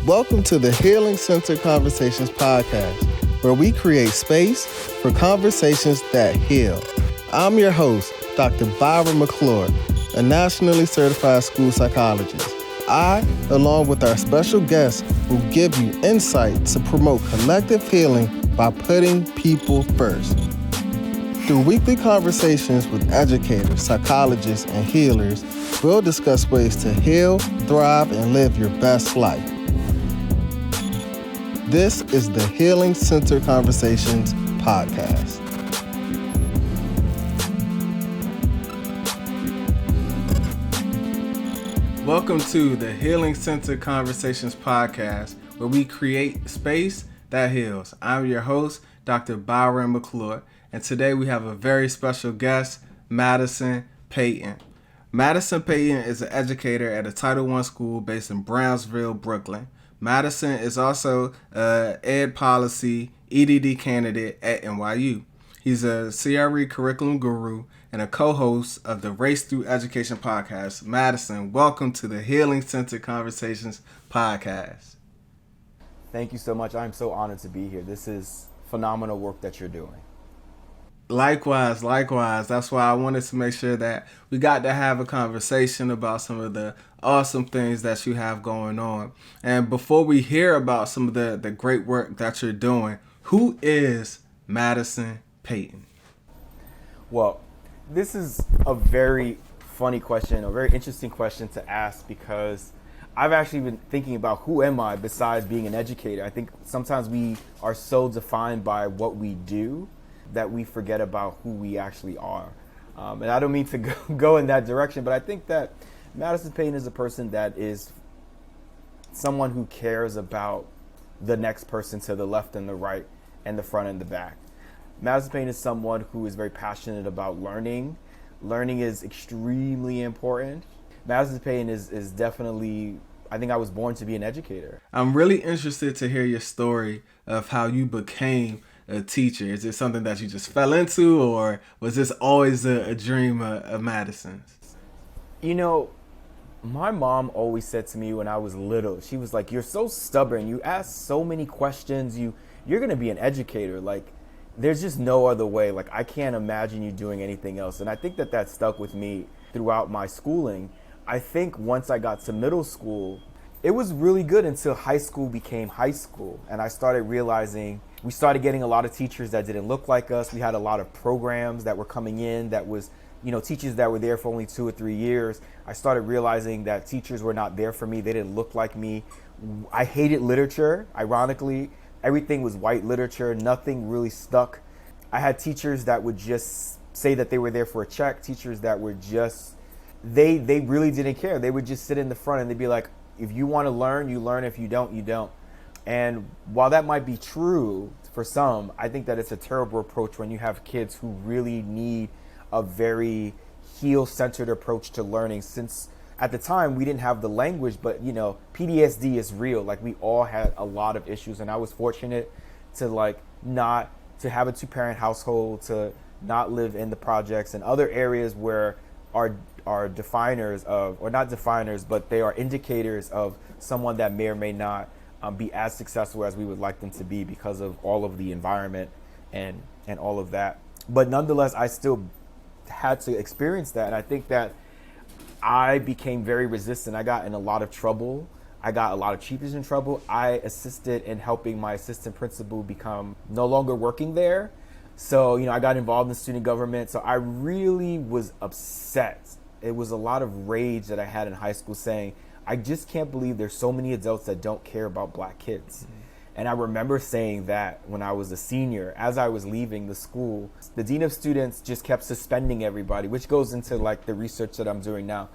Welcome to the Healing Center Conversations podcast, where we create space for conversations that heal. I'm your host, Dr. Byron McClure, a nationally certified school psychologist. I, along with our special guests, will give you insight to promote collective healing by putting people first. Through weekly conversations with educators, psychologists, and healers, we'll discuss ways to heal, thrive, and live your best life. This is the Healing Center Conversations podcast. Welcome to the Healing Center Conversations podcast, where we create space that heals. I'm your host, Dr. Byron McClure, and today we have a very special guest, Madison Payton. Madison Payton is an educator at a Title I school based in Brownsville, Brooklyn. Madison is also an ED Policy EdD Candidate at NYU. He's a CRE curriculum guru and a co-host of the Race Through Education podcast. Madison, welcome to the Healing Center Conversations podcast. Thank you so much. I'm so honored to be here. This is phenomenal work that you're doing. Likewise. That's why I wanted to make sure that we got to have a conversation about some of the awesome things that you have going on. And before we hear about some of the great work that you're doing, who is Madison Payton? Well, this is a very funny question, a very interesting question to ask, because I've actually been thinking about who am I besides being an educator. I think sometimes we are so defined by what we do that we forget about who we actually are. And I don't mean to go in that direction, but I think that Madison Payton is a person that is someone who cares about the next person to the left and the right and the front and the back. Madison Payton is someone who is very passionate about learning. Learning is extremely important. Madison Payton is definitely, I think I was born to be an educator. I'm really interested to hear your story of how you became a teacher. Is it something that you just fell into, or was this always a dream of Madison's? You know, my mom always said to me when I was little, she was like, "You're so stubborn. You ask so many questions. You're going to be an educator. Like, there's just no other way. Like, I can't imagine you doing anything else." And I think that stuck with me throughout my schooling. I think once I got to middle school, it was really good until high school became high school. And I started realizing we started getting a lot of teachers that didn't look like us. We had a lot of programs that were coming in that was, teachers that were there for only 2 or 3 years. I started realizing that teachers were not there for me. They didn't look like me. I hated literature. Ironically, everything was white literature. Nothing really stuck. I had teachers that would just say that they were there for a check. Teachers that were just, they really didn't care. They would just sit in the front and they'd be like, if you want to learn, you learn. If you don't, you don't. And while that might be true for some, I think that it's a terrible approach when you have kids who really need a very heel-centered approach to learning. Since at the time we didn't have the language, but PTSD is real. Like, we all had a lot of issues, and I was fortunate to not to have a 2-parent household, to not live in the projects and other areas where are definers of, or not definers, but they are indicators of someone that may or may not be as successful as we would like them to be because of all of the environment and all of that. But nonetheless, I still had to experience that. And I think that I became very resistant. I got in a lot of trouble. I got a lot of teachers in trouble. I assisted in helping my assistant principal become no longer working there. So, I got involved in student government. So I really was upset. It was a lot of rage that I had in high school saying, I just can't believe there's so many adults that don't care about black kids. Mm-hmm. And I remember saying that when I was a senior, as I was leaving the school. The dean of students just kept suspending everybody, which goes into the research that I'm doing now.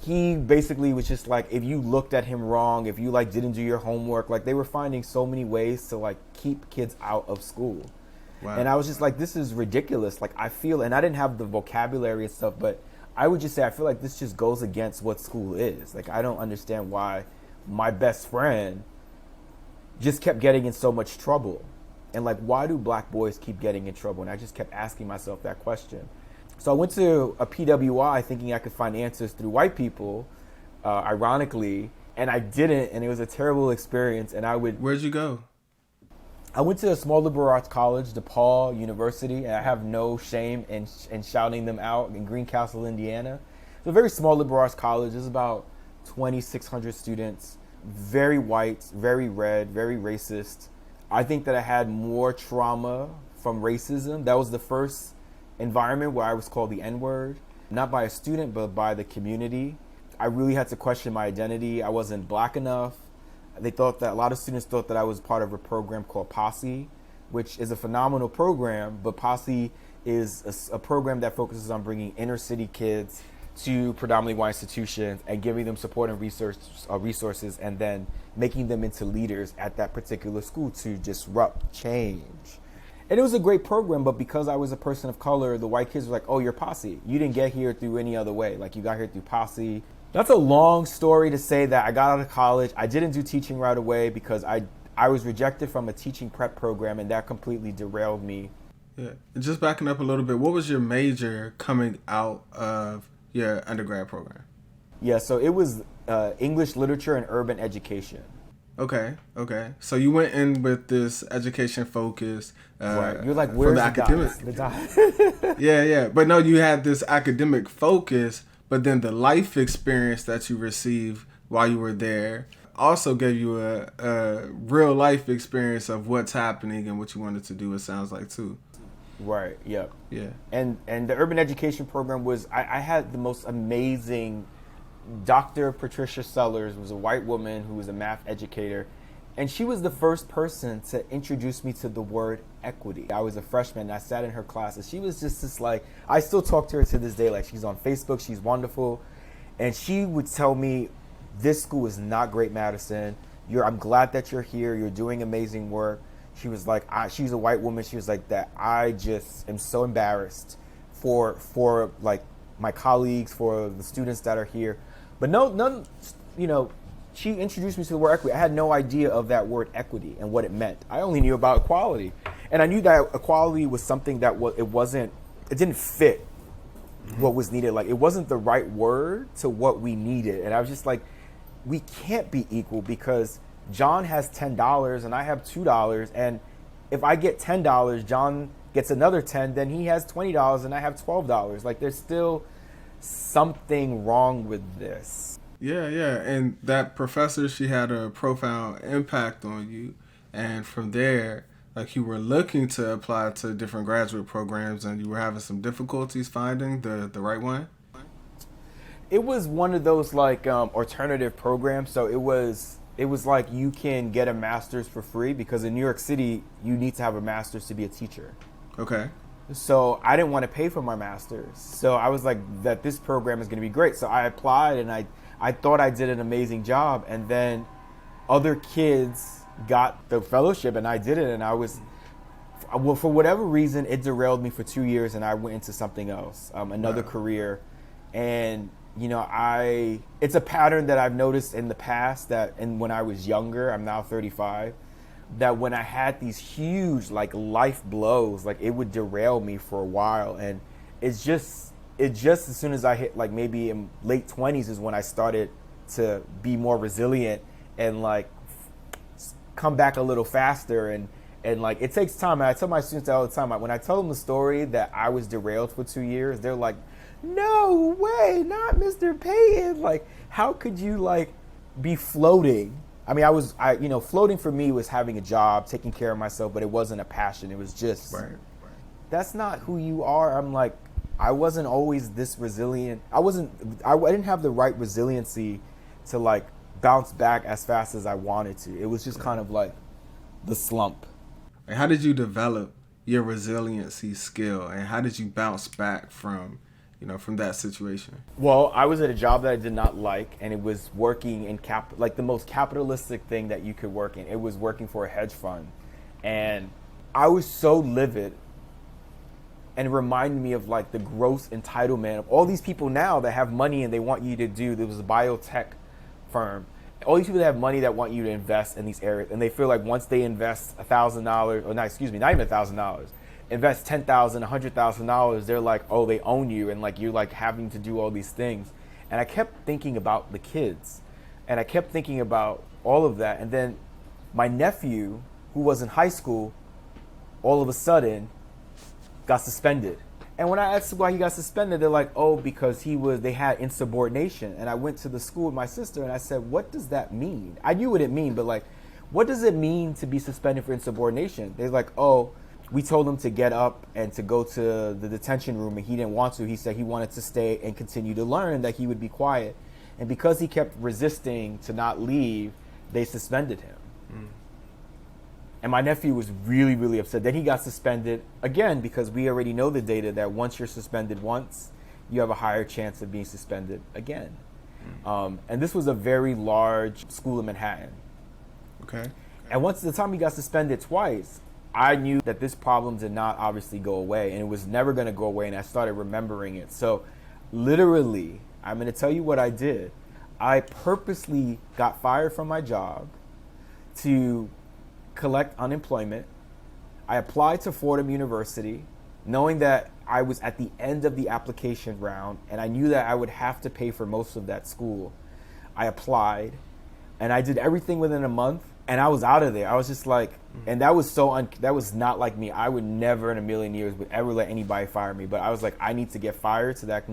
He basically was just like, if you looked at him wrong, if you didn't do your homework, they were finding so many ways to keep kids out of school. Wow. And I was just like, this is ridiculous. I feel, and I didn't have the vocabulary and stuff, but I would just say, I feel like this just goes against what school is. I don't understand why my best friend just kept getting in so much trouble. And why do black boys keep getting in trouble? And I just kept asking myself that question. So I went to a PWI thinking I could find answers through white people, ironically. and I didn't, and it was a terrible experience. And Where'd you go? I went to a small liberal arts college, DePaul University, and I have no shame in shouting them out, in Greencastle, Indiana. It's a very small liberal arts college. There's about 2,600 students, very white, very red, very racist. I think that I had more trauma from racism. That was the first environment where I was called the N-word, not by a student, but by the community. I really had to question my identity. I wasn't black enough. They thought that a lot of students thought that I was part of a program called Posse, which is a phenomenal program, but Posse is a program that focuses on bringing inner city kids to predominantly white institutions and giving them support and resources, and then making them into leaders at that particular school to disrupt change. And it was a great program, but because I was a person of color, the white kids were like, oh, you're Posse. You didn't get here through any other way. Like, you got here through Posse. That's a long story to say that I got out of college. I didn't do teaching right away because I was rejected from a teaching prep program, and that completely derailed me. Yeah. And just backing up a little bit, what was your major coming out of your undergrad program? Yeah, so it was English literature and urban education. Okay. So you went in with this education focus. Right. You're like, where's the academic? The Yeah. But no, you had this academic focus, but then the life experience that you received while you were there also gave you a real life experience of what's happening and what you wanted to do, it sounds like, too. Right, yep. Yeah. And the urban education program was, I had the most amazing, Dr. Patricia Sellers was a white woman who was a math educator, and she was the first person to introduce me to the word equity. I was a freshman, and I sat in her class, and she was just this, like, I still talk to her to this day, like, she's on Facebook, she's wonderful, and she would tell me, this school is not great, Madison. I'm glad that you're here, you're doing amazing work. She was like, she's a white woman. She was like that. I just am so embarrassed for like my colleagues, for the students that are here. But none, she introduced me to the word equity. I had no idea of that word equity and what it meant. I only knew about equality. And I knew that equality was something that it didn't fit what was needed. Like, it wasn't the right word to what we needed. And I was just like, we can't be equal because John has $10 and I have $2, and if I get $10, John gets another 10, then he has $20 and I have $12. Like, there's still something wrong with this. Yeah. And that professor, she had a profound impact on you, and from there, like, you were looking to apply to different graduate programs and you were having some difficulties finding the right one. It was one of those like alternative programs. So it was like you can get a master's for free because in New York City, you need to have a master's to be a teacher. Okay. So I didn't want to pay for my master's. So I was like, that this program is going to be great. So I applied and I thought I did an amazing job. And then other kids got the fellowship and I didn't. And for whatever reason, it derailed me for 2 years and I went into something else, another career. And it's a pattern that I've noticed in the past and when I was younger, I'm now 35, that when I had these huge like life blows, like it would derail me for a while. And it just as soon as I hit like maybe in late 20s is when I started to be more resilient and like come back a little faster. And like, it takes time. And I tell my students that all the time. When I tell them the story that I was derailed for 2 years, they're like, no way, not Mr. Payton. Like, how could you like be floating? I mean, floating for me was having a job, taking care of myself, but it wasn't a passion. It was just, That's not who you are. I'm like, I wasn't always this resilient. I didn't have the right resiliency to like bounce back as fast as I wanted to. It was just kind of like the slump. How did you develop your resiliency skill, and how did you bounce back from that situation? Well, I was at a job that I did not like, and it was working in like the most capitalistic thing that you could work in. It was working for a hedge fund, and I was so livid, and it reminded me of like the gross entitlement of all these people now that have money and they want you to do. There was a biotech firm. All these people that have money that want you to invest in these areas, and they feel like once they invest $1,000, or not even $1,000, invest $10,000, $100,000, they're like, oh, they own you, and like you're like having to do all these things. And I kept thinking about the kids, And I kept thinking about all of that. And then my nephew, who was in high school, all of a sudden got suspended. And when I asked why he got suspended, they're like, oh, because they had insubordination. And I went to the school with my sister and I said, what does that mean? I knew what it mean, but like, what does it mean to be suspended for insubordination? They're like, oh, we told him to get up and to go to the detention room, and he didn't want to. He said he wanted to stay and continue to learn, that he would be quiet. And because he kept resisting to not leave, they suspended him. And my nephew was really, really upset. Then he got suspended again, because we already know the data that once you're suspended once, you have a higher chance of being suspended again. And this was a very large school in Manhattan. Okay. And once the time he got suspended twice, I knew that this problem did not obviously go away, and it was never going to go away, and I started remembering it. So literally, I'm going to tell you what I did. I purposely got fired from my job to collect unemployment. I applied to Fordham University, knowing that I was at the end of the application round, and I knew that I would have to pay for most of that school. I applied, and I did everything within a month, and I was out of there. I was just like, and that was that was not like me. I would never in a million years would ever let anybody fire me. But I was like, I need to get fired so that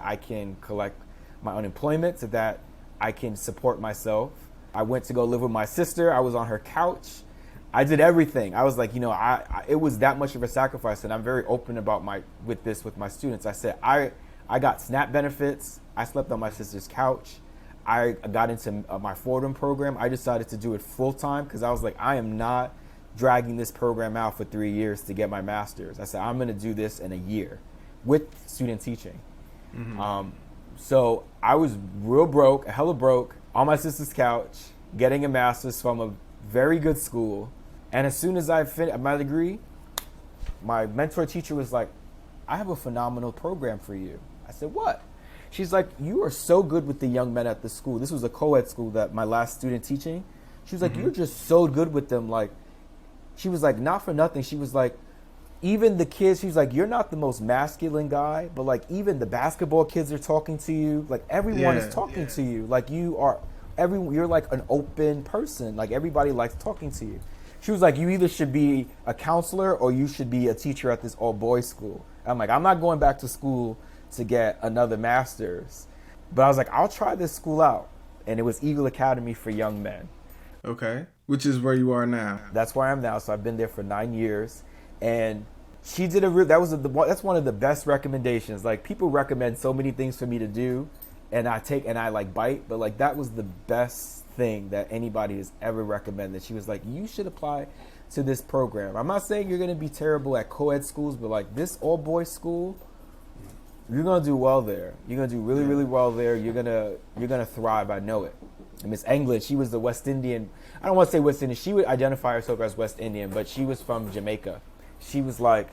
I can collect my unemployment, so that I can support myself. I went to go live with my sister. I was on her couch. I did everything. I was like, it was that much of a sacrifice, and I'm very open about with my students. I said, I got SNAP benefits. I slept on my sister's couch. I got into my Fordham program. I decided to do it full time because I was like, I am not dragging this program out for 3 years to get my master's. I said, I'm going to do this in a year with student teaching. So I was real broke, hella broke, on my sister's couch, getting a master's from a very good school. And as soon as I finished my degree, my mentor teacher was like, I have a phenomenal program for you. I said, what? She's like, you are so good with the young men at the school. This was a co-ed school that my last student teaching. She was like, you're just so good with them. Like, she was like, not for nothing. She was like, even the kids, she was like, you're not the most masculine guy, but like even the basketball kids are talking to you. Like everyone is talking to you. Like you're like an open person. Like everybody likes talking to you. She was like, you either should be a counselor or you should be a teacher at this all boys school. I'm like, I'm not going back to school to get another master's. But I was like, I'll try this school out. And it was Eagle Academy for Young Men. Okay. Which is where you are now. That's where I am now. So I've been there for 9 years. And she did that's one of the best recommendations. Like people recommend so many things for me to do, and I like bite, but like that was the best thing that anybody has ever recommended. She was like, you should apply to this program. I'm not saying you're going to be terrible at co-ed schools, but like this all boys school, you're going to do well there. You're going to do really, really well there. You're going to thrive. I know it. And Miss England, she was the West Indian. I don't want to say West Indian. She would identify herself as West Indian, but she was from Jamaica. She was like,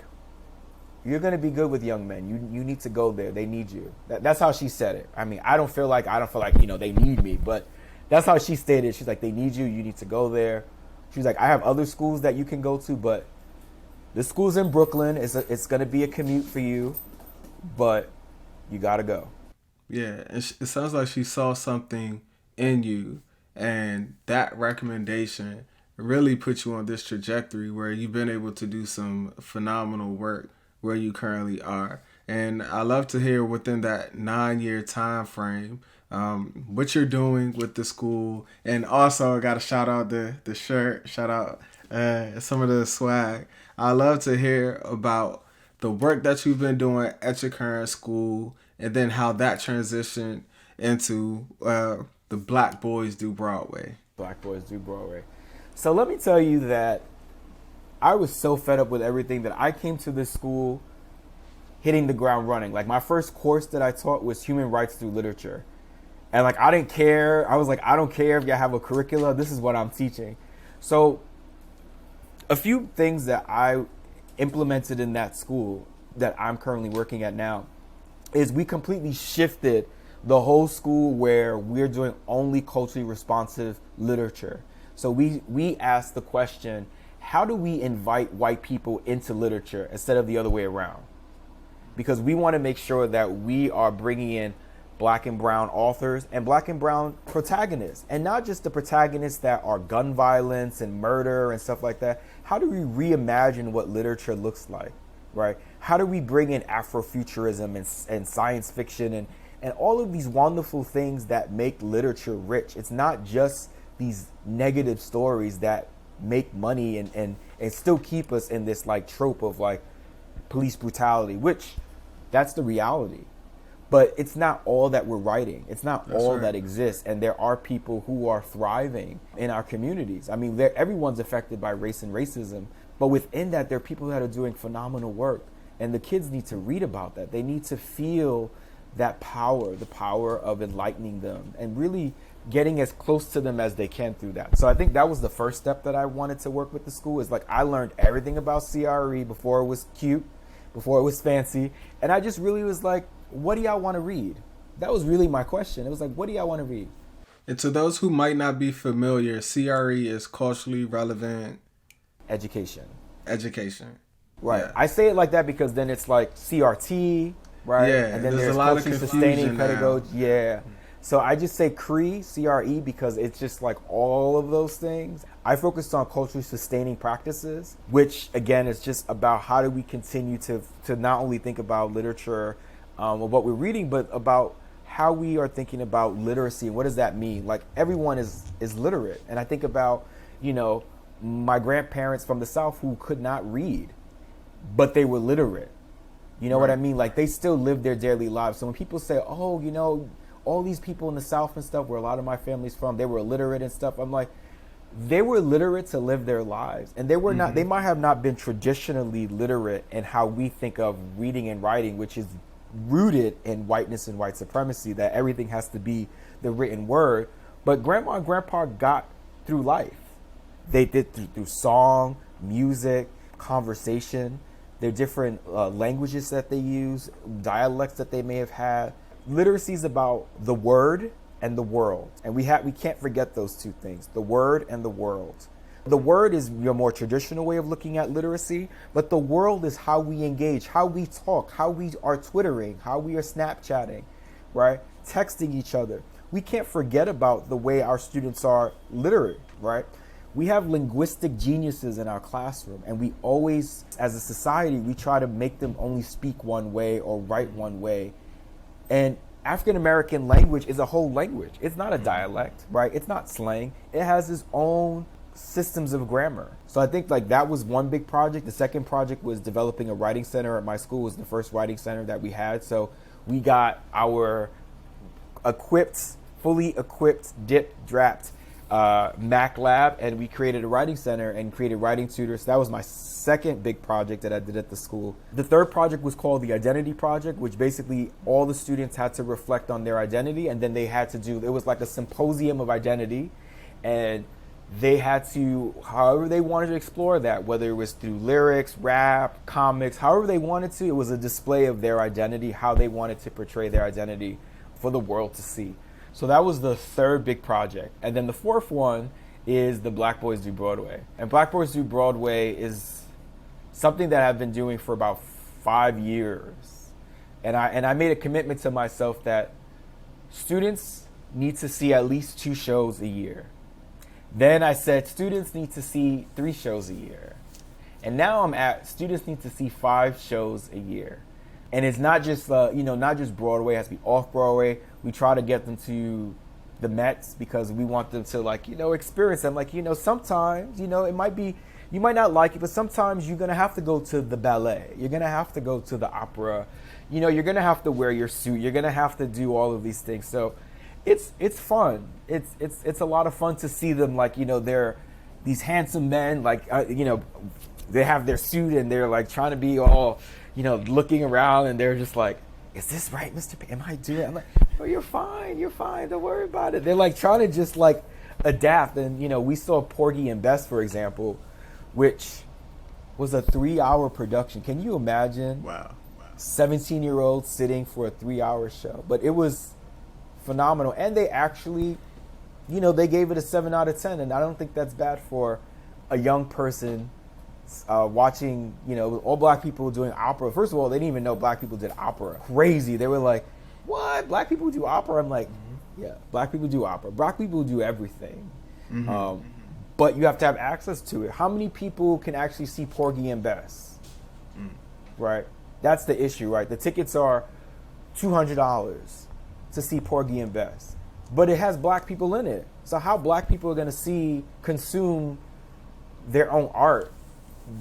you're going to be good with young men. You need to go there. They need you. That's how she said it. I mean, I don't feel like, they need me, but that's how she stated. She's like, they need you. You need to go there. She's like, I have other schools that you can go to, but the school's in Brooklyn. It's going to be a commute for you, but you got to go. Yeah. It sounds like she saw something in you, and that recommendation really put you on this trajectory where you've been able to do some phenomenal work where you currently are. And I love to hear within that 9-year time frame what you're doing with the school. And also I got to shout out the shirt, shout out some of the swag. I love to hear about the work that you've been doing at your current school, and then how that transitioned into the Black Boys Do Broadway. Black Boys Do Broadway. So let me tell you that I was so fed up with everything that I came to this school hitting the ground running. Like my first course that I taught was Human Rights Through Literature. And like I didn't care. I was like, I don't care if you have a curricula. This is what I'm teaching. So a few things that I implemented in that school that I'm currently working at now is we completely shifted the whole school where we're doing only culturally responsive literature. So we asked the question, how do we invite white people into literature instead of the other way around? Because we want to make sure that we are bringing in black and brown authors and black and brown protagonists, and not just the protagonists that are gun violence and murder and stuff like that. How do we reimagine what literature looks like, right? How do we bring in Afrofuturism and science fiction and all of these wonderful things that make literature rich? It's not just these negative stories that make money and still keep us in this like trope of like police brutality, which that's the reality. But it's not all that we're writing. It's not all that exists. And there are people who are thriving in our communities. I mean, everyone's affected by race and racism. But within that, there are people that are doing phenomenal work. And the kids need to read about that. They need to feel that power, the power of enlightening them and really getting as close to them as they can through that. So I think that was the first step that I wanted to work with the school, is like I learned everything about CRE before it was cute, before it was fancy. And I just really was like, what do y'all want to read? That was really my question. It was like, what do y'all want to read? And to those who might not be familiar, CRE is culturally relevant education. Yeah. Right. I say it like that because then it's like CRT, right? Yeah, and then there's a lot of culturally confusion sustaining pedagogy. Yeah. So I just say CRE because it's just like all of those things. I focused on culturally sustaining practices, which again is just about how do we continue to not only think about literature of what we're reading, but about how we are thinking about literacy and what does that mean? Like everyone is literate. And I think about, my grandparents from the South who could not read, but they were literate. You know what I mean? Like they still lived their daily lives. So when people say, oh, all these people in the South and stuff, where a lot of my family's from, they were illiterate and stuff. I'm like, they were literate to live their lives. And they were not, they might have not been traditionally literate in how we think of reading and writing, which is rooted in whiteness and white supremacy, that everything has to be the written word. But grandma and grandpa got through life. They did through song, music, conversation, their different languages that they use, dialects that they may have had. Literacy is about the word and the world. And we can't forget those two things, the word and the world. The word is your more traditional way of looking at literacy, but the world is how we engage, how we talk, how we are Twittering, how we are Snapchatting, right? Texting each other. We can't forget about the way our students are literate, right? We have linguistic geniuses in our classroom, and we always, as a society, we try to make them only speak one way or write one way. And African American language is a whole language. It's not a dialect, right? It's not slang. It has its own systems of grammar. So I think like that was one big project. The second project was developing a writing center at my school. It was the first writing center that we had. So we got our fully equipped, dip-drapped Mac lab, and we created a writing center and created writing tutors. So that was my second big project that I did at the school. The third project was called the Identity Project, which basically all the students had to reflect on their identity, and then they had to it was like a symposium of identity, and they had to, however they wanted to explore that, whether it was through lyrics, rap, comics, however they wanted to, it was a display of their identity, how they wanted to portray their identity for the world to see. So that was the third big project. And then the fourth one is the Black Boys Do Broadway. And Black Boys Do Broadway is something that I've been doing for about 5 years. And I made a commitment to myself that students need to see at least 2 shows a year. Then I said students need to see 3 shows a year. And now I'm at students need to see 5 shows a year. And it's not just, not just Broadway, it has to be off Broadway. We try to get them to the Mets because we want them to experience them. Sometimes, it might be, you might not like it, but sometimes you're going to have to go to the ballet. You're going to have to go to the opera. You're going to have to wear your suit. You're going to have to do all of these things. So it's fun. It's a lot of fun to see them they're these handsome men, they have their suit and they're trying to be all, looking around, and they're just like, is this right, Mr. P? Am I doing it? I'm like, oh, you're fine. Don't worry about it. They're trying to just adapt. And, we saw Porgy and Bess, for example, which was a 3-hour production. Can you imagine? Wow. 17-year-olds sitting for a 3-hour show. But it was phenomenal. And they actually, they gave it a 7 out of 10. And I don't think that's bad for a young person watching, all black people doing opera. First of all, they didn't even know black people did opera. Crazy. They were like, what? Black people do opera? I'm like, yeah, black people do opera. Black people do everything. But you have to have access to it. How many people can actually see Porgy and Bess? Right? That's the issue, right? The tickets are $200 to see Porgy and Bess. But it has black people in it. So how black people are going to consume their own art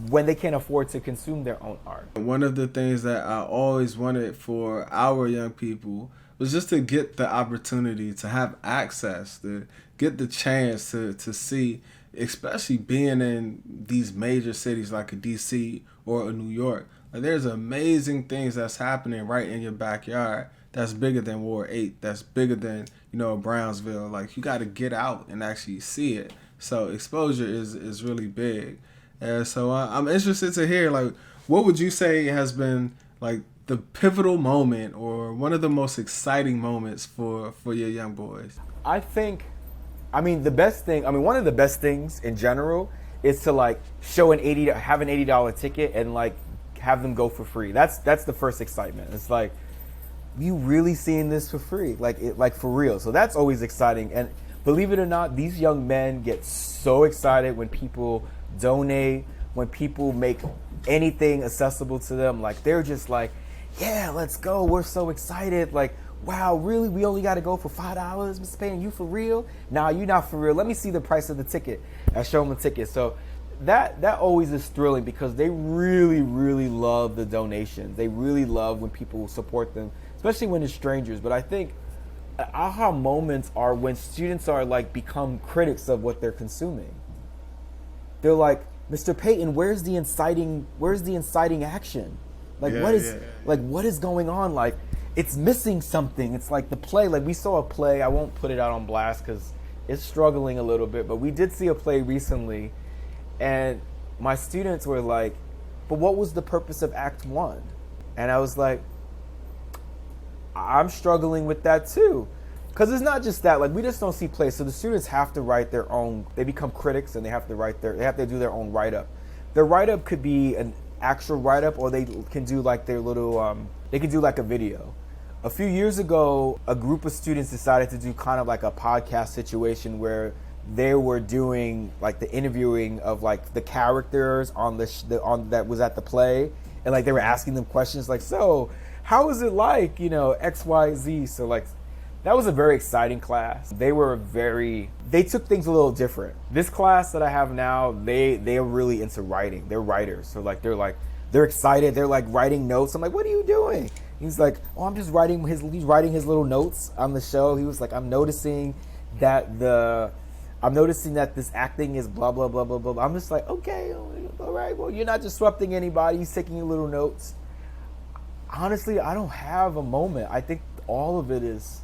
when they can't afford to consume their own art? One of the things that I always wanted for our young people was just to get the opportunity to have access, to get the chance to see, especially being in these major cities like a DC or a New York. Like, there's amazing things that's happening right in your backyard that's bigger than Ward 8, that's bigger than, Brownsville. Like, you got to get out and actually see it. So exposure is really big. And so I'm interested to hear, like, what would you say has been, like, the pivotal moment or one of the most exciting moments for your young boys? I think, one of the best things in general is to, like, have an $80 ticket and, like, have them go for free. That's the first excitement. It's like, you really seeing this for free, like for real. So that's always exciting. And believe it or not, these young men get so excited when people donate, when people make anything accessible to them. Like, they're just like, yeah, let's go. We're so excited. Like, wow, really? We only got to go for $5, Mr. Payton? You for real? Nah, you not for real. Let me see the price of the ticket. I show them the ticket. So that always is thrilling because they really, really love the donations. They really love when people support them, especially when it's strangers. But I think aha moments are when students are like become critics of what they're consuming. They're like, Mr. Payton, where's the inciting action? Like, what is going on? Like, it's missing something. It's like the play, like we saw a play. I won't put it out on blast because it's struggling a little bit, but we did see a play recently. And my students were like, but what was the purpose of Act 1? And I was like, I'm struggling with that too. Because it's not just that, like, we just don't see plays. So the students have to write their own, they become critics and they have to do their own write-up. Their write-up could be an actual write-up, or they can do like their little, they can do like a video. A few years ago, a group of students decided to do kind of like a podcast situation where they were doing like the interviewing of like the characters on that was at the play, and like they were asking them questions like, so how is it like, XYZ? So like that was a very exciting class. They took things a little different. This class that I have now, they're really into writing. They're writers. So like they're excited. They're like writing notes. I'm like, what are you doing? He's like, oh, I'm just writing his little notes on the show. He was like, I'm noticing that this acting is blah, blah, blah, blah, blah. I'm just like, okay, all right. Well, you're not disrupting anybody. He's taking your little notes. Honestly, I don't have a moment. I think all of it is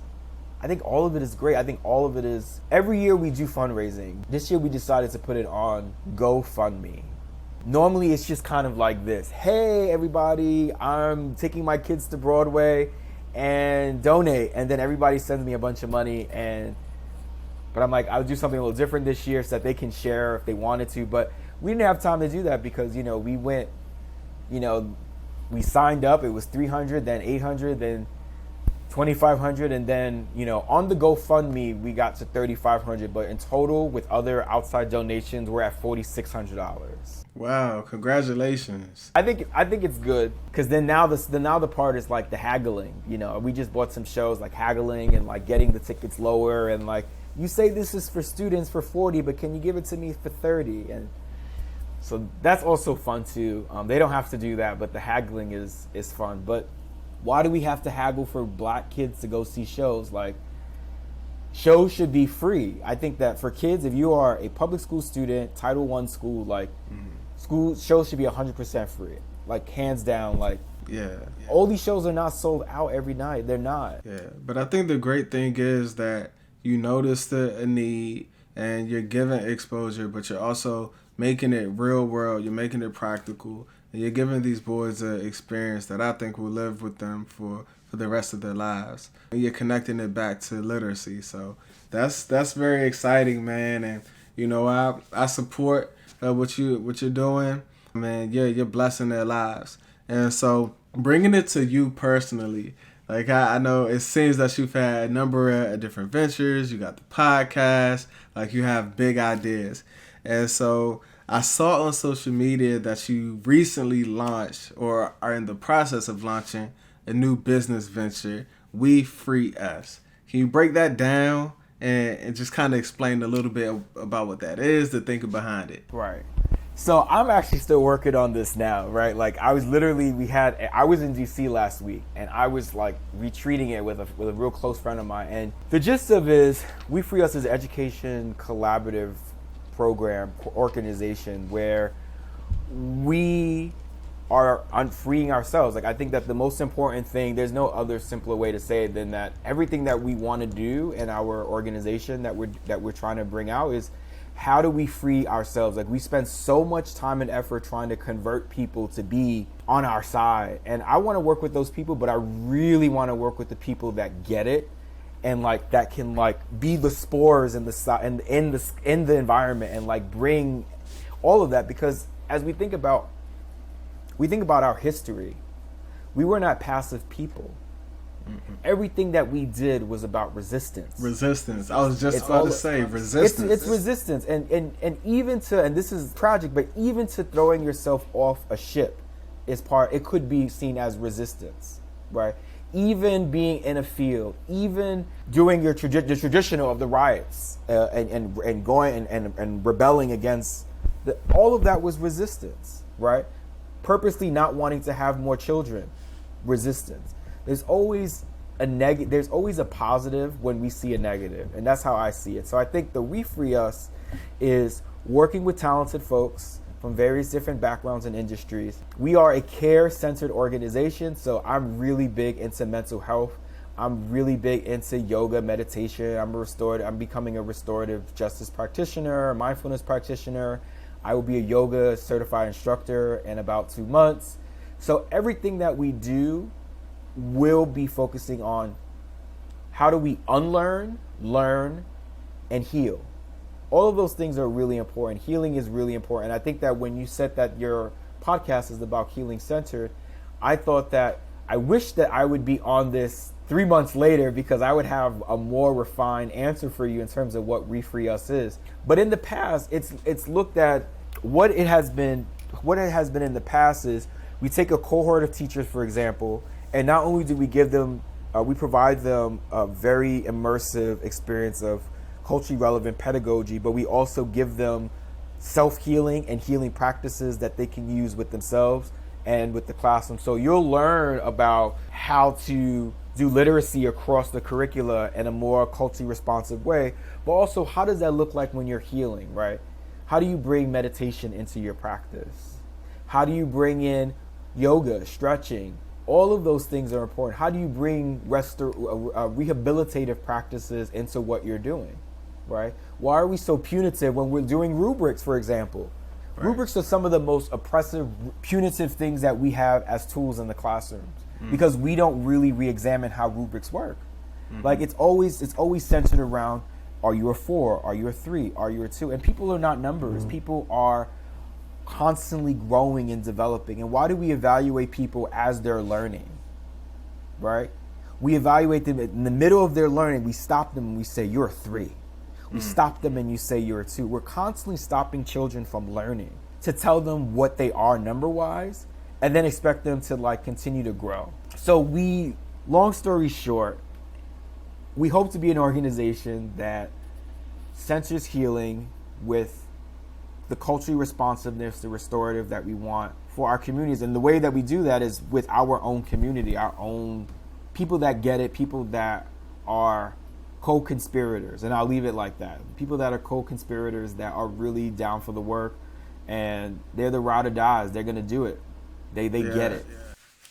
great. I think all of it is, every year we do fundraising. This year we decided to put it on GoFundMe. Normally it's just kind of like this. Hey, everybody, I'm taking my kids to Broadway and donate. And then everybody sends me a bunch of money. But I'm like, I'll do something a little different this year so that they can share if they wanted to. But we didn't have time to do that because, we went, we signed up. It was $300, then $800, then $2,500, and then on the GoFundMe we got to $3,500. But in total, with other outside donations, we're at $4,600. Wow! Congratulations. I think it's good because then now the part is like the haggling. We just bought some shows like haggling and like getting the tickets lower, and like, you say this is for students for $40, but can you give it to me for $30? And so that's also fun too. They don't have to do that, but the haggling is fun. But why do we have to haggle for black kids to go see shows? Like, shows should be free. I think that for kids, if you are a public school student, Title I school, like school shows should be 100% free. Like, hands down. Like, yeah. All these shows are not sold out every night. They're not. Yeah, but I think the great thing is that you notice a need and you're giving exposure, but you're also making it real world. You're making it practical. And you're giving these boys an experience that I think will live with them for the rest of their lives. And you're connecting it back to literacy. So that's very exciting, man. And, I support what you're doing. Man, you're blessing their lives. And so bringing it to you personally, Like I know it seems that you've had a number of different ventures. You got the podcast, like you have big ideas. And so I saw on social media that you recently launched or are in the process of launching a new business venture, We Free Us. Can you break that down and just kind of explain a little bit about what that is, the thinking behind it? Right. So I'm actually still working on this now, right? Like I was in DC last week and I was like retreating it with a real close friend of mine. And the gist of it is We Free Us is an education collaborative program, organization where we are freeing ourselves. Like I think that the most important thing, there's no other simpler way to say it than that everything that we want to do in our organization that we're trying to bring out is how do we free ourselves? Like we spend so much time and effort trying to convert people to be on our side. And I want to work with those people, but I really want to work with the people that get it and like that can like be the spores in the environment and like bring all of that, because as we think about our history, we were not passive people. Everything that we did was about resistance. Resistance. I was just about to say resistance. It's resistance. And even to, and this is tragic, but even to throwing yourself off a ship it could be seen as resistance, right? Even being in a field, even doing the traditional of the riots and going and rebelling against, all of that was resistance, right? Purposely not wanting to have more children, resistance. There's always a positive when we see a negative, and that's how I see it. So I think the We Free Us is working with talented folks from various different backgrounds and industries. We are a care-centered organization, so I'm really big into mental health. I'm really big into yoga, meditation. I'm becoming a restorative justice practitioner, a mindfulness practitioner. I will be a yoga certified instructor in about 2 months. So everything that we do will be focusing on how do we unlearn, learn, and heal. All of those things are really important. Healing is really important. I think that when you said that your podcast is about healing centered, I thought that I wish that I would be on this 3 months later because I would have a more refined answer for you in terms of what We Free Us is. But in the past, it's looked at what it has been in the past is we take a cohort of teachers, for example, and not only do we give them, we provide them a very immersive experience of culturally relevant pedagogy, but we also give them self-healing and healing practices that they can use with themselves and with the classroom. So you'll learn about how to do literacy across the curricula in a more culturally responsive way, but also how does that look like when you're healing, right? How do you bring meditation into your practice? How do you bring in yoga, stretching? All of those things are important. How do you bring rehabilitative practices into what you're doing, right? Why are we so punitive when we're doing rubrics, for example? Right. Rubrics are some of the most oppressive, punitive things that we have as tools in the classrooms because we don't really re-examine how rubrics work. Like it's always centered around, are you a 4? Are you a 3? Are you a 2? And people are not numbers. People are constantly growing and developing. And why do we evaluate people as they're learning, right? We evaluate them in the middle of their learning. We stop them and we say, you're a 3. We stop them and you say you're a 2. We're constantly stopping children from learning to tell them what they are number-wise and then expect them to like continue to grow. So long story short, we hope to be an organization that centers healing with the culturally responsiveness, the restorative that we want for our communities. And the way that we do that is with our own community, our own people that get it, people that are co-conspirators. And I'll leave it like that. People that are co-conspirators that are really down for the work and they're the ride or dies. They're going to do it. They get it.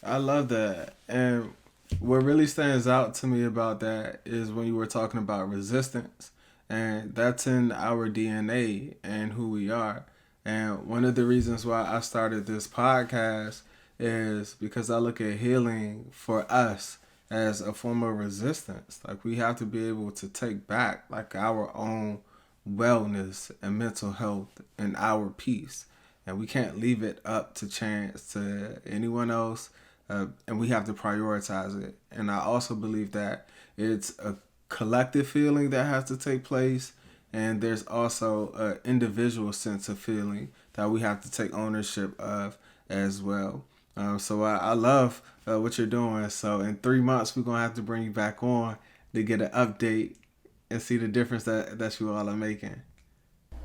I love that. And what really stands out to me about that is when you were talking about resistance. And that's in our DNA and who we are. And one of the reasons why I started this podcast is because I look at healing for us as a form of resistance. Like we have to be able to take back like our own wellness and mental health and our peace. And we can't leave it up to chance to anyone else, and we have to prioritize it. And I also believe that it's a collective feeling that has to take place, and there's also an individual sense of feeling that we have to take ownership of as well. So I love what you're doing. So in 3 months, we're going to have to bring you back on to get an update and see the difference that you all are making.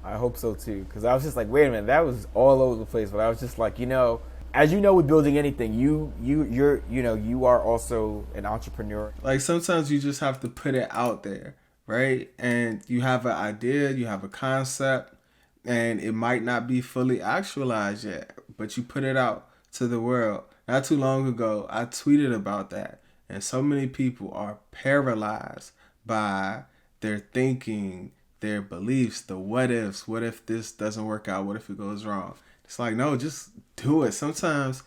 I hope so too, because I was just like, wait a minute, that was all over the place. But I was just like, as you know, with building anything, you are also an entrepreneur. Like sometimes you just have to put it out there, right? And you have an idea, you have a concept, and it might not be fully actualized yet, but you put it out to the world. Not too long ago, I tweeted about that, and so many people are paralyzed by their thinking, their beliefs, the what ifs. What if this doesn't work out? What if it goes wrong? It's like, no, just do it. Sometimes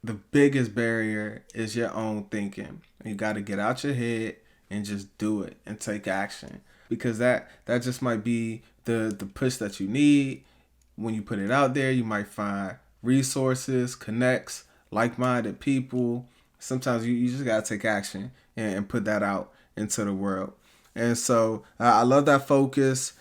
the biggest barrier is your own thinking. You got to get out your head and just do it and take action, because that just might be the push that you need. When you put it out there, you might find resources, connects, like-minded people. Sometimes you just got to take action and put that out into the world. And so I love that focus.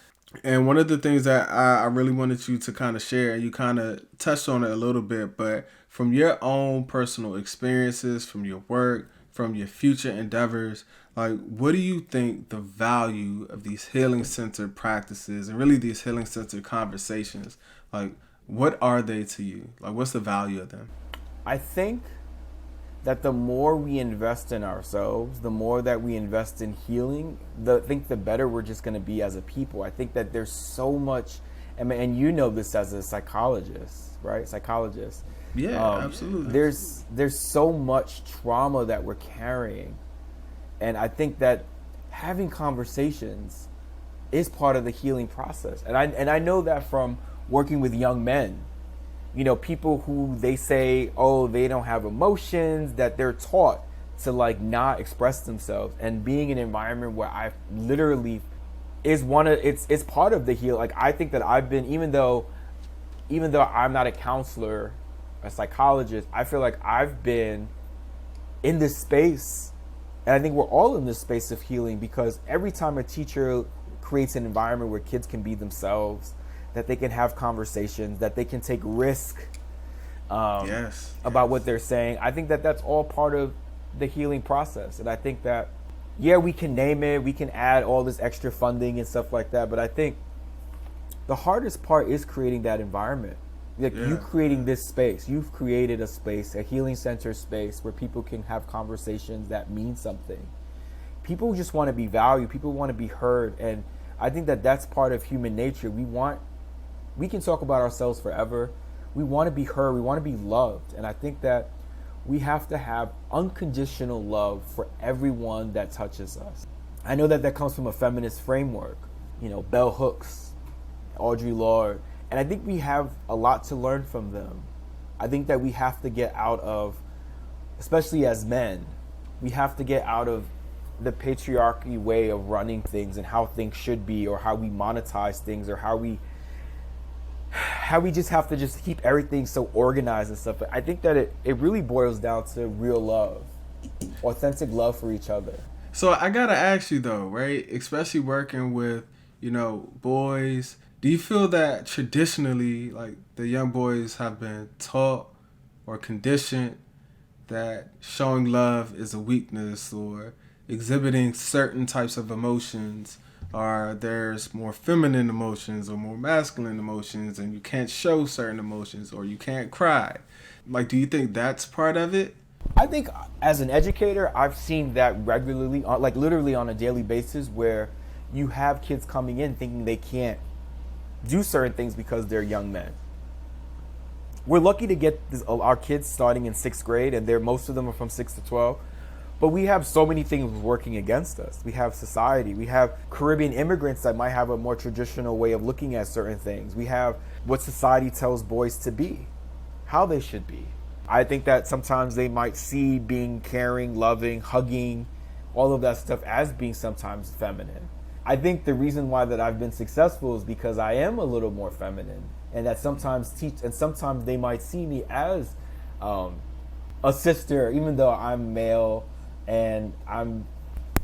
And one of the things that I really wanted you to kind of share, and you kind of touched on it a little bit, but from your own personal experiences, from your work, from your future endeavors, like, what do you think the value of these healing centered practices and really these healing centered conversations, like, what are they to you? Like, what's the value of them? I think that the more we invest in ourselves, the more that we invest in healing, the better we're just going to be as a people. I think that there's so much, and you know this as a psychologist, right? Psychologist. Yeah, absolutely. There's so much trauma that we're carrying. And I think that having conversations is part of the healing process. And I know that from working with young men. People who they say, oh, they don't have emotions, that they're taught to like not express themselves, and being in an environment where I literally is it's part of the heal. Like, I think that I've been, even though I'm not a counselor, a psychologist, I feel like I've been in this space, and I think we're all in this space of healing, because every time a teacher creates an environment where kids can be themselves, that they can have conversations, that they can take risk about what they're saying. I think that that's all part of the healing process. And I think that, yeah, we can name it, we can add all this extra funding and stuff like that, but I think the hardest part is creating that environment. Like, you creating this space. You've created a space, a healing center space, where people can have conversations that mean something. People just want to be valued. People want to be heard. And I think that that's part of human nature. We can talk about ourselves forever. We want to be heard. We want to be loved. And I think that we have to have unconditional love for everyone that touches us. I know that comes from a feminist framework. Bell Hooks, Audre Lorde. And I think we have a lot to learn from them. I think that we have to get out of, especially as men, we have to get out of the patriarchy way of running things and how things should be, or how we monetize things, or how we just have to just keep everything so organized and stuff. I think that it really boils down to real love, authentic love for each other. So I gotta ask you though, right? Especially working with, boys, do you feel that traditionally, like, the young boys have been taught or conditioned that showing love is a weakness, or exhibiting certain types of emotions, or there's more feminine emotions or more masculine emotions, and you can't show certain emotions, or you can't cry? Like, do you think that's part of it? I think as an educator, I've seen that regularly, like literally on a daily basis, where you have kids coming in thinking they can't do certain things because they're young men. We're lucky to get our kids starting in 6th grade, and most of them are from 6 to 12. But we have so many things working against us. We have society. We have Caribbean immigrants that might have a more traditional way of looking at certain things. We have what society tells boys to be, how they should be. I think that sometimes they might see being caring, loving, hugging, all of that stuff as being sometimes feminine. I think the reason why that I've been successful is because I am a little more feminine, and that sometimes sometimes they might see me as a sister, even though I'm male and I'm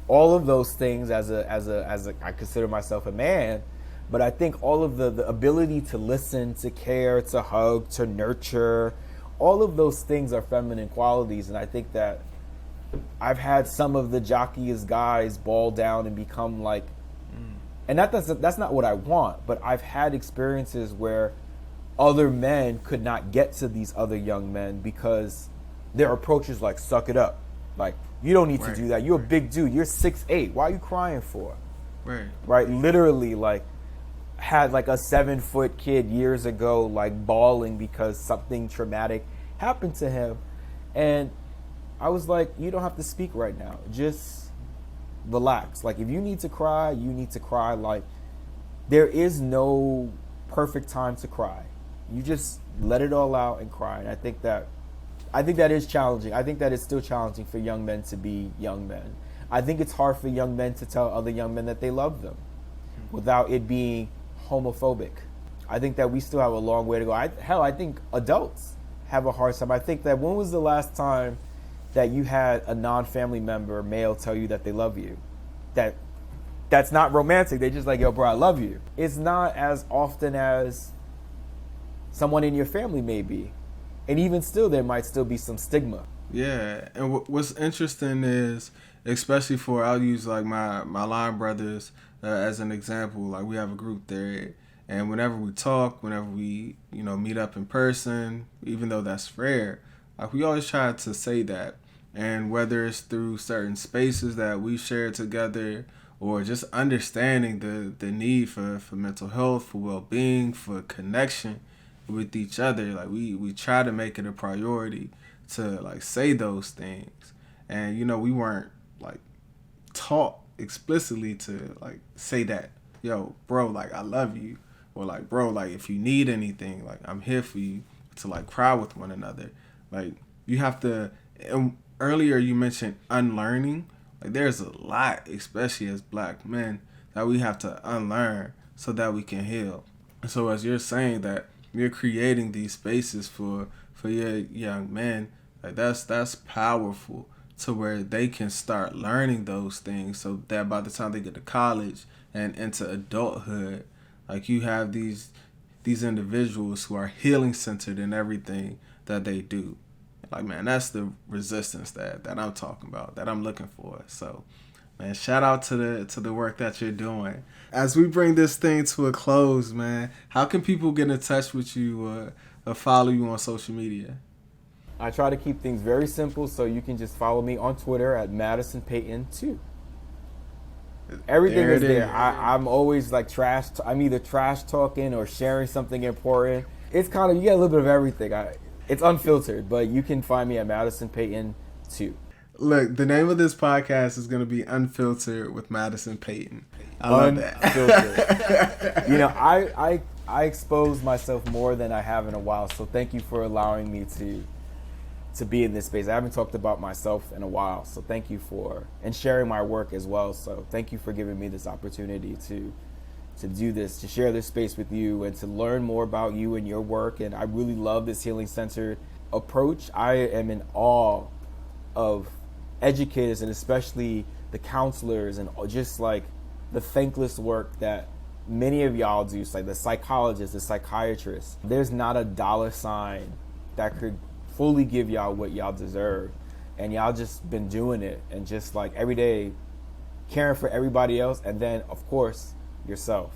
all of those things as a I consider myself a man. But I think all of the ability to listen, to care, to hug, to nurture, all of those things are feminine qualities. And I think that I've had some of the jockeyest guys ball down and become like, and that's not what I want, but I've had experiences where other men could not get to these other young men because their approach is like, suck it up. Like, you don't need to do that. You're a big dude. You're 6'8". Why are you crying for? Right? Literally, like, had like a 7-foot kid years ago, like bawling because something traumatic happened to him. And I was like, you don't have to speak right now. Just relax. Like, if you need to cry, you need to cry. Like, there is no perfect time to cry. You just let it all out and cry. And I think that is challenging. I think that it's still challenging for young men to be young men. I think it's hard for young men to tell other young men that they love them without it being homophobic. I think that we still have a long way to go. I think adults have a hard time. I think that when was the last time that you had a non-family member, male, tell you that they love you? That's not romantic. They just like, yo, bro, I love you. It's not as often as someone in your family may be. And even still, there might still be some stigma. Yeah, and what's interesting is, especially for, I'll use like my line brothers as an example. Like, we have a group there, and whenever we talk, whenever we meet up in person, even though that's rare, like, we always try to say that. And whether it's through certain spaces that we share together, or just understanding the need for mental health, for well-being, for connection with each other, like, we try to make it a priority to like say those things. And we weren't like taught explicitly to like say that, yo, bro, like, I love you, or like, bro, like, if you need anything, like, I'm here for you, to like cry with one another. Like, you have to, and earlier you mentioned unlearning. Like, there's a lot, especially as Black men, that we have to unlearn so that we can heal. And so as you're saying that you're creating these spaces for your young men, like, that's powerful, to where they can start learning those things, so that by the time they get to college and into adulthood, like, you have these individuals who are healing centered in everything that they do. Like, man, that's the resistance that I'm talking about, that I'm looking for. So, man, shout out to the work that you're doing. As we bring this thing to a close, man, how can people get in touch with you or follow you on social media? I try to keep things very simple, so you can just follow me on Twitter at Madison Payton 2. Everything is there. I'm always like I'm either trash talking or sharing something important. It's kind of, you get a little bit of everything. It's unfiltered, but you can find me at Madison Payton 2. Look, the name of this podcast is going to be Unfiltered with Madison Payton. I love that. I expose myself more than I have in a while, so thank you for allowing me to be in this space. I haven't talked about myself in a while, so thank you and sharing my work as well. So thank you for giving me this opportunity to do this, to share this space with you, and to learn more about you and your work. And I really love this healing-centered approach. I am in awe of educators, and especially the counselors, and just like the thankless work that many of y'all do, like the psychologists, the psychiatrists. There's not a dollar sign that could fully give y'all what y'all deserve, and y'all just been doing it, and just like every day caring for everybody else, and then of course yourself.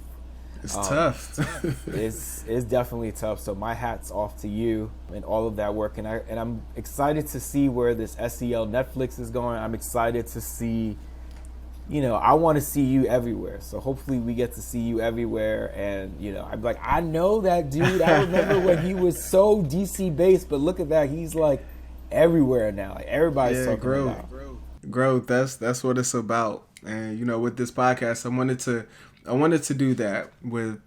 It's tough. It's definitely tough. So my hat's off to you and all of that work, and I'm excited to see where this SEL Netflix is going. I'm excited to see, I want to see you everywhere. So hopefully we get to see you everywhere. And I'm like, I know that dude. I remember when he was so DC based, but look at that, he's like everywhere now. Like, everybody's talking about growth. That's what it's about. And with this podcast, I wanted to do that with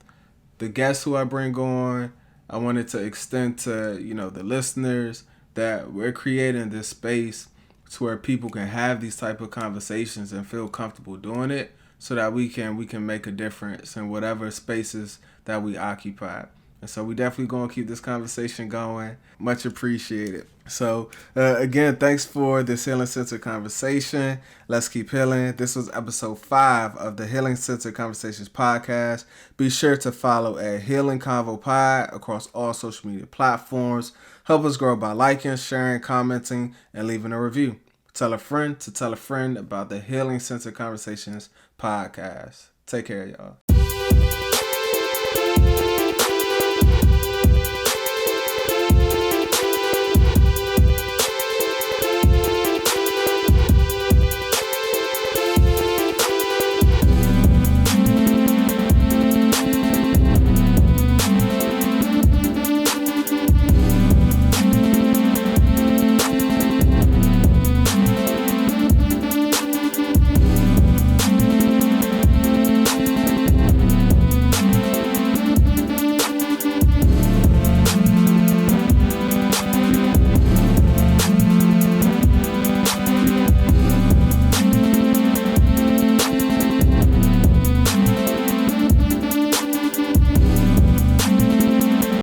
the guests who I bring on. I wanted to extend to, the listeners, that we're creating this space to where people can have these type of conversations and feel comfortable doing it, so that we can make a difference in whatever spaces that we occupy. And so we definitely going to keep this conversation going. Much appreciated. So again, thanks for this Healing Centered Conversation. Let's keep healing. This was episode 5 of the Healing Centered Conversations podcast. Be sure to follow at Healing Convo Pod across all social media platforms. Help us grow by liking, sharing, commenting, and leaving a review. Tell a friend to tell a friend about the Healing Centered Conversations podcast. Take care, y'all.